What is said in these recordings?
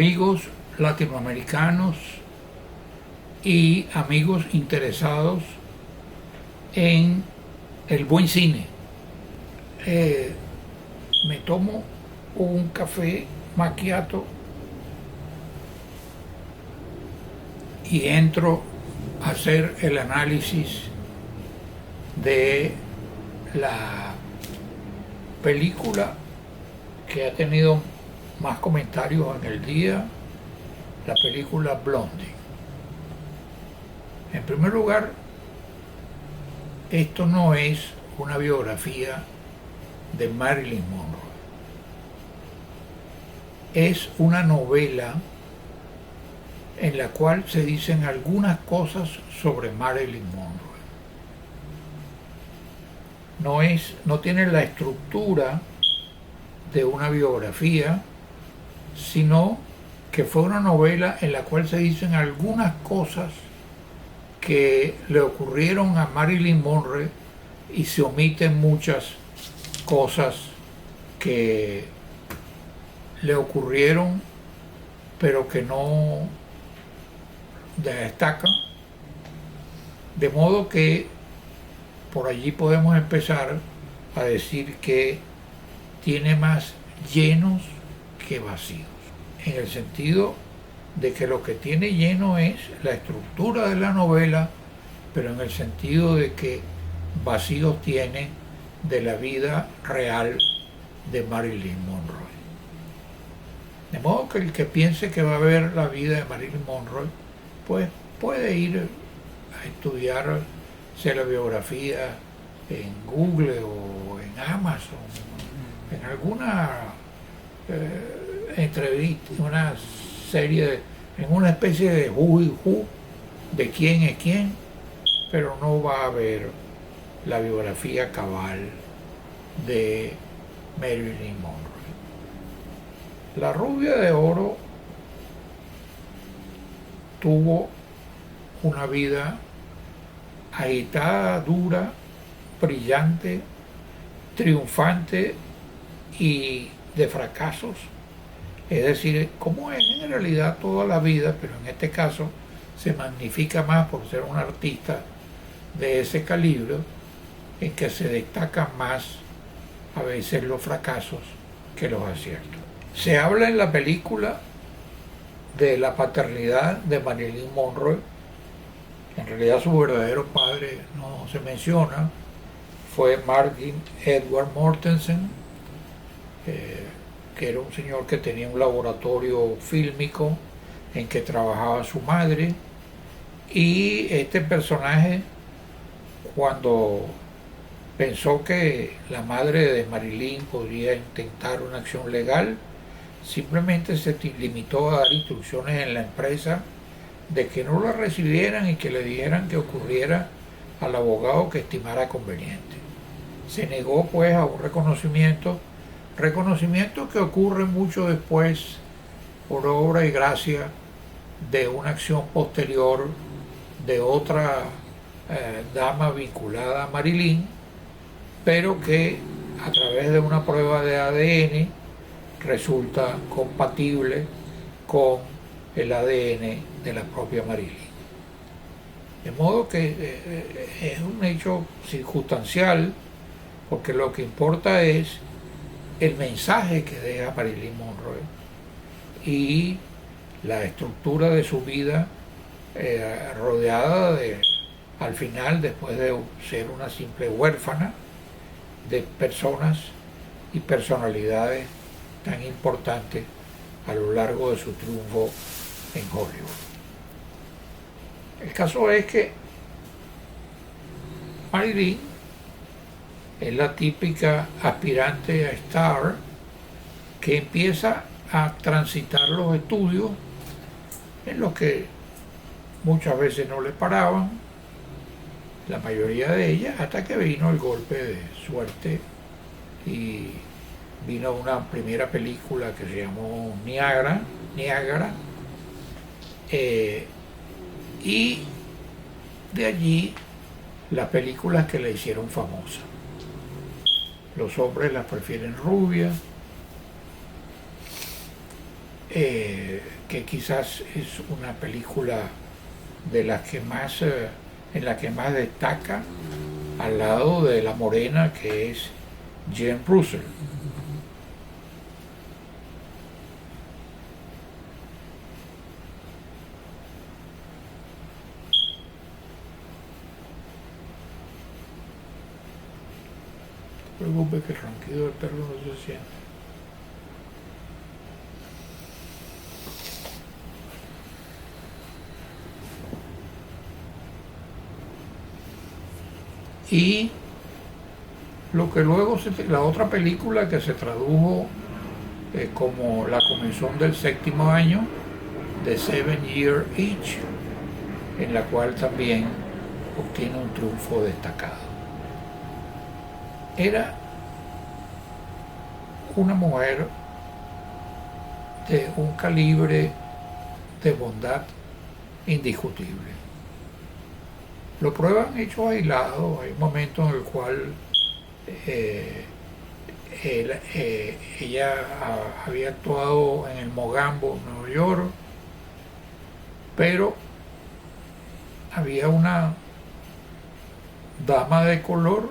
amigos latinoamericanos y amigos interesados en el buen cine. Me tomo un café macchiato y entro a hacer el análisis de la película que ha tenido más comentarios en el día, la película Blondie. En primer lugar, esto no es una biografía de Marilyn Monroe. Es una novela en la cual se dicen algunas cosas sobre Marilyn Monroe. No tiene la estructura de una biografía, sino que fue una novela en la cual se dicen algunas cosas que le ocurrieron a Marilyn Monroe y se omiten muchas cosas que le ocurrieron pero que no destacan, de modo que por allí podemos empezar a decir que tiene más llenos que vacíos, en el sentido de que lo que tiene lleno es la estructura de la novela, pero en el sentido de que vacíos tiene de la vida real de Marilyn Monroe. De modo que el que piense que va a ver la vida de Marilyn Monroe, pues puede ir a estudiarse la biografía en Google o en Amazon, en alguna entrevista, una serie, en una especie de who y who de quién es quién, pero no va a ver la biografía cabal de Marilyn Monroe. La rubia de oro tuvo una vida agitada, dura, brillante, triunfante y de fracasos. Es decir, como es en realidad toda la vida, pero en este caso se magnifica más por ser un artista de ese calibre, en que se destacan más a veces los fracasos que los aciertos. Se habla en la película de la paternidad de Marilyn Monroe. En realidad su verdadero padre no se menciona, fue Martin Edward Mortensen, que era un señor que tenía un laboratorio fílmico en que trabajaba su madre, y este personaje, cuando pensó que la madre de Marilyn podría intentar una acción legal, simplemente se limitó a dar instrucciones en la empresa de que no la recibieran y que le dijeran que ocurriera al abogado que estimara conveniente. Se negó pues a un reconocimiento que ocurre mucho después por obra y gracia de una acción posterior de otra dama vinculada a Marilyn, pero que a través de una prueba de ADN resulta compatible con el ADN de la propia Marilyn. De modo que es un hecho circunstancial, porque lo que importa es el mensaje que deja Marilyn Monroe y la estructura de su vida, rodeada de, al final, después de ser una simple huérfana, de personas y personalidades tan importantes a lo largo de su triunfo en Hollywood. El caso es que Marilyn es la típica aspirante a star que empieza a transitar los estudios en los que muchas veces no le paraban, la mayoría de ellas, hasta que vino el golpe de suerte y vino una primera película que se llamó Niagara, y de allí las películas que la hicieron famosa. Los hombres las prefieren rubias, que quizás es una película de las que más, en la que más destaca, al lado de La Morena, que es Jane Russell. No te preocupes que el ronquido del perro no se siente. Y lo que luego, la otra película que se tradujo como La comezón del séptimo año, The Seven Year Itch, en la cual también obtiene un triunfo destacado. Era una mujer de un calibre de bondad indiscutible. Lo prueban hechos aislados. Hay momentos en el cual ella había actuado en el Mogambo, Nueva York, pero había una dama de color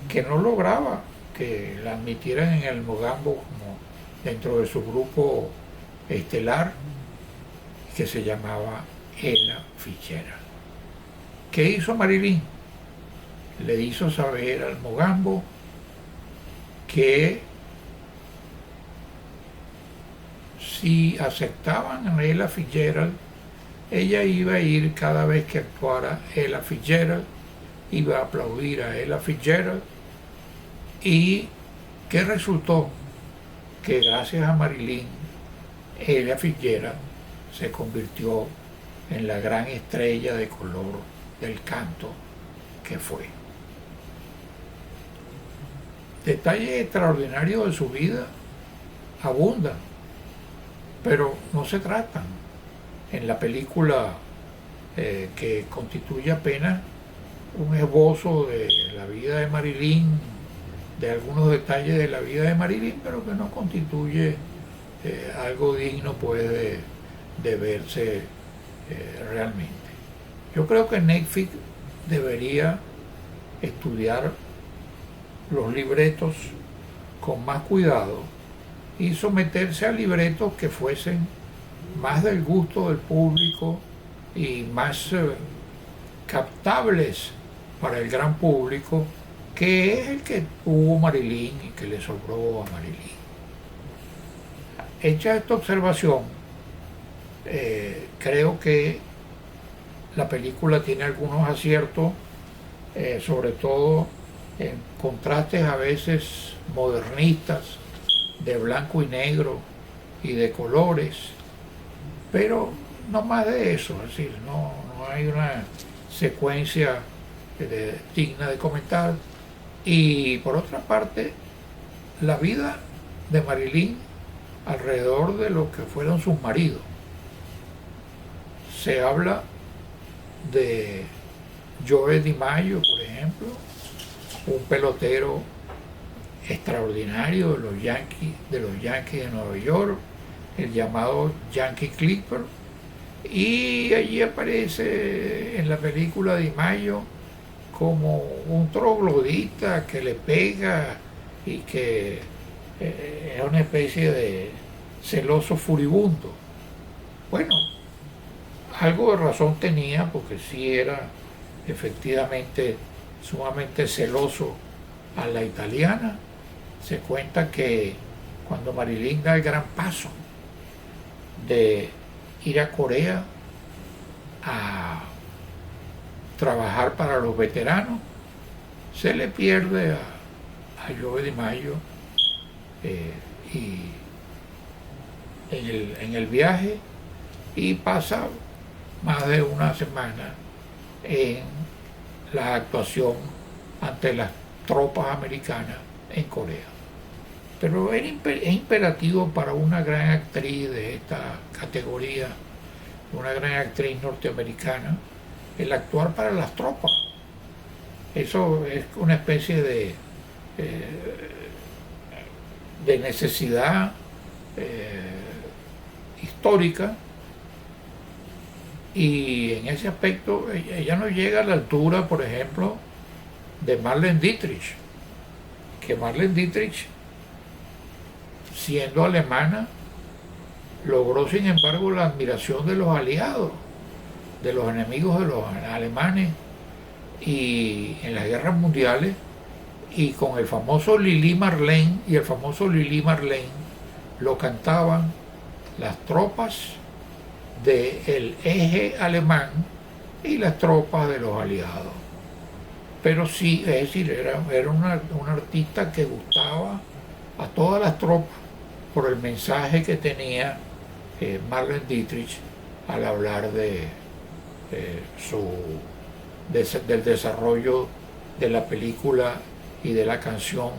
que no lograba que la admitieran en el Mogambo como dentro de su grupo estelar, que se llamaba Ella Fitzgerald. ¿Qué hizo Marilyn? Le hizo saber al Mogambo que si aceptaban a Ella Fitzgerald, ella iba a ir cada vez que actuara Ella Fitzgerald, iba a aplaudir a Ella Fitzgerald. ¿Y qué resultó? Que gracias a Marilyn, Ella Fitzgerald se convirtió en la gran estrella de color del canto que fue. Detalles extraordinarios de su vida abundan, pero no se tratan en la película, que constituye apenas un esbozo de la vida de Marilyn, de algunos detalles de la vida de Marilyn, pero que no constituye algo digno pues de verse realmente. Yo creo que Netflix debería estudiar los libretos con más cuidado y someterse a libretos que fuesen más del gusto del público y más captables para el gran público, que es el que tuvo Marilyn y que le sobró a Marilyn. Hecha esta observación, creo que la película tiene algunos aciertos, sobre todo en contrastes a veces modernistas, de blanco y negro y de colores, pero no más de eso, es decir, no hay una secuencia digna de comentar. Y por otra parte, la vida de Marilyn alrededor de lo que fueron sus maridos. Se habla de Joe DiMaggio, por ejemplo, un pelotero extraordinario de los Yankees de Nueva York, el llamado Yankee Clipper, y allí aparece en la película DiMaggio como un troglodita que le pega y que es una especie de celoso furibundo. Bueno, algo de razón tenía, porque sí era efectivamente sumamente celoso a la italiana. Se cuenta que cuando Marilyn da el gran paso de ir a Corea a trabajar para los veteranos, se le pierde a Joe DiMaggio y en el viaje, y pasa más de una semana en la actuación ante las tropas americanas en Corea. Pero es imperativo para una gran actriz de esta categoría, una gran actriz norteamericana, el actuar para las tropas. Eso es una especie de necesidad histórica, y en ese aspecto ella no llega a la altura, por ejemplo, de Marlene Dietrich, que Marlene Dietrich, siendo alemana, logró sin embargo la admiración de los aliados, de los enemigos de los alemanes y en las guerras mundiales, y con el famoso Lili Marlene, y el famoso Lili Marlene lo cantaban las tropas del eje alemán y las tropas de los aliados. Pero sí, es decir, era una artista que gustaba a todas las tropas por el mensaje que tenía Marlene Dietrich al hablar del desarrollo de la película y de la canción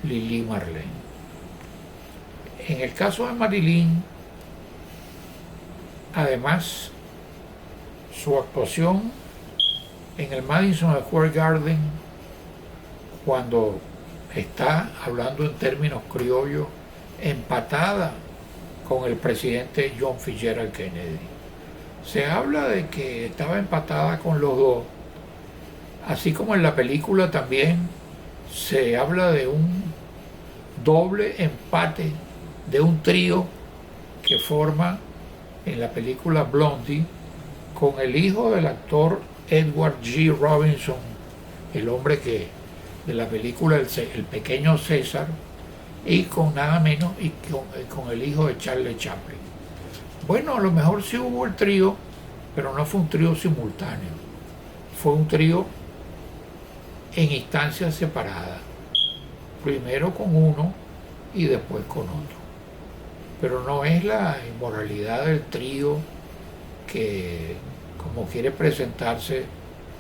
Lili Marlene. En el caso de Marilyn, además, su actuación en el Madison Square Garden, cuando está, hablando en términos criollos, empatada con el presidente John Fitzgerald Kennedy. Se habla de que estaba empatada con los dos, así como en la película también se habla de un doble empate de un trío que forma en la película Blondie con el hijo del actor Edward G. Robinson, el hombre que de la película El pequeño César, y con nada menos y con el hijo de Charlie Chaplin. Bueno, a lo mejor sí hubo el trío, pero no fue un trío simultáneo, fue un trío en instancias separadas, primero con uno y después con otro. Pero no es la inmoralidad del trío que, como quiere presentarse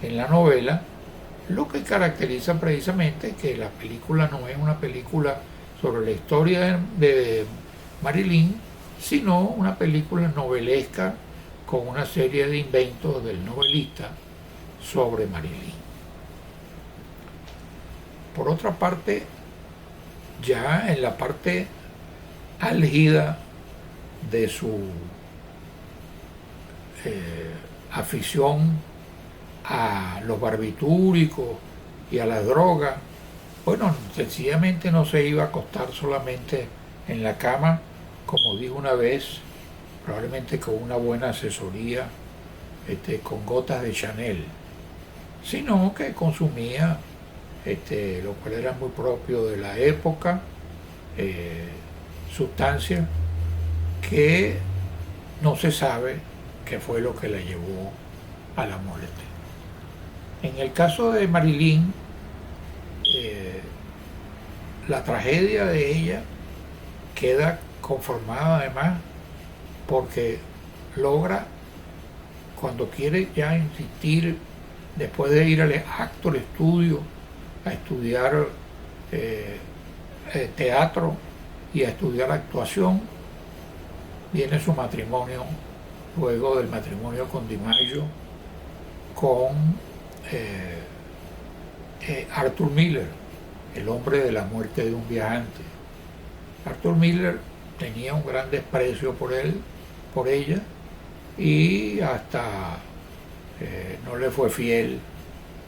en la novela, lo que caracteriza precisamente que la película no es una película sobre la historia de Marilyn, sino una película novelesca con una serie de inventos del novelista sobre Marilyn. Por otra parte, ya en la parte álgida de su afición a los barbitúricos y a las drogas, bueno, sencillamente no se iba a acostar solamente en la cama, como dijo una vez, probablemente con una buena asesoría, con gotas de Chanel, sino que consumía, lo cual era muy propio de la época, sustancias que no se sabe qué fue lo que la llevó a la muerte. En el caso de Marilyn, la tragedia de ella queda conformada además porque logra, cuando quiere ya insistir, después de ir al Actor Studio a estudiar teatro y a estudiar actuación, viene su matrimonio, luego del matrimonio con DiMaggio, con Arthur Miller, el hombre de la muerte de un viajante. Arthur Miller tenía un gran desprecio por él, por ella, y hasta no le fue fiel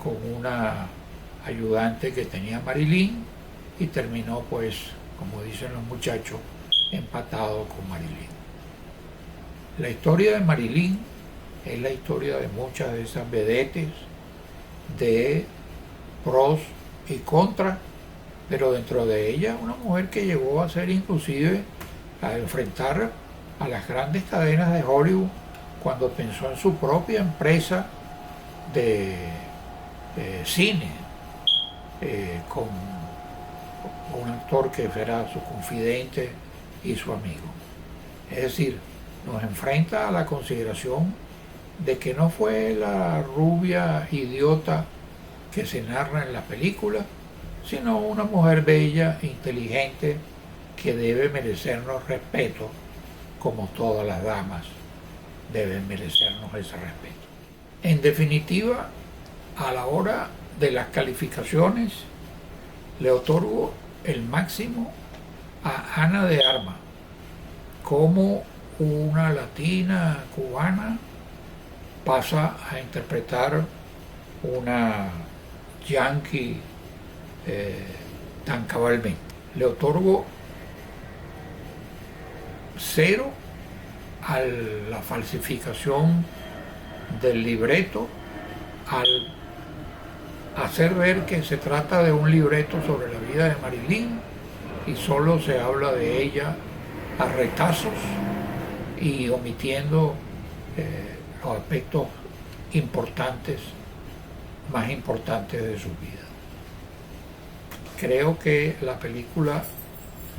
con una ayudante que tenía Marilyn, y terminó, pues, como dicen los muchachos, empatado con Marilyn. La historia de Marilyn es la historia de muchas de esas vedettes, de pros y contras, pero dentro de ella una mujer que llegó a ser inclusive a enfrentar a las grandes cadenas de Hollywood cuando pensó en su propia empresa de cine, con un actor que era su confidente y su amigo. Es decir, nos enfrenta a la consideración de que no fue la rubia idiota que se narra en la película, sino una mujer bella, inteligente, que debe merecernos respeto, como todas las damas deben merecernos ese respeto. En definitiva, a la hora de las calificaciones, le otorgo el máximo a Ana de Armas como una latina cubana pasa a interpretar una yankee tan cabalmente. Le otorgo 0 a la falsificación del libreto, al hacer ver que se trata de un libreto sobre la vida de Marilyn y solo se habla de ella a retazos y omitiendo los aspectos importantes, más importantes de su vida. Creo que la película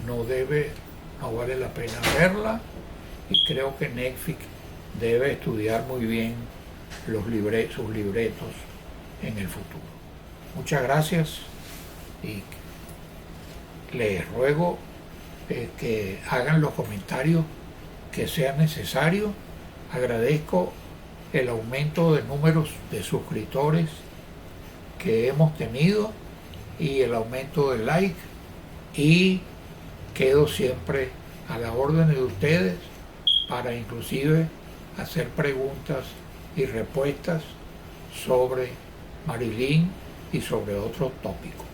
no vale la pena verla, y creo que Netflix debe estudiar muy bien sus libretos en el futuro. Muchas gracias y les ruego que hagan los comentarios que sean necesarios. Agradezco el aumento de números de suscriptores que hemos tenido y el aumento de like, y quedo siempre a la orden de ustedes para inclusive hacer preguntas y respuestas sobre Marilyn y sobre otros tópicos.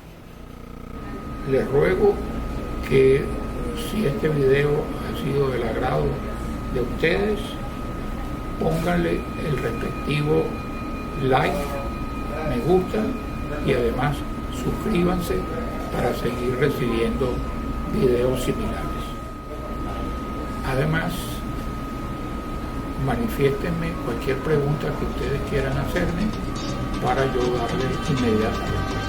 Les ruego que, si este video ha sido del agrado de ustedes, pónganle el respectivo like, me gusta, y además suscríbanse para seguir recibiendo videos similares. Además, manifiéstenme cualquier pregunta que ustedes quieran hacerme para yo darle inmediatamente.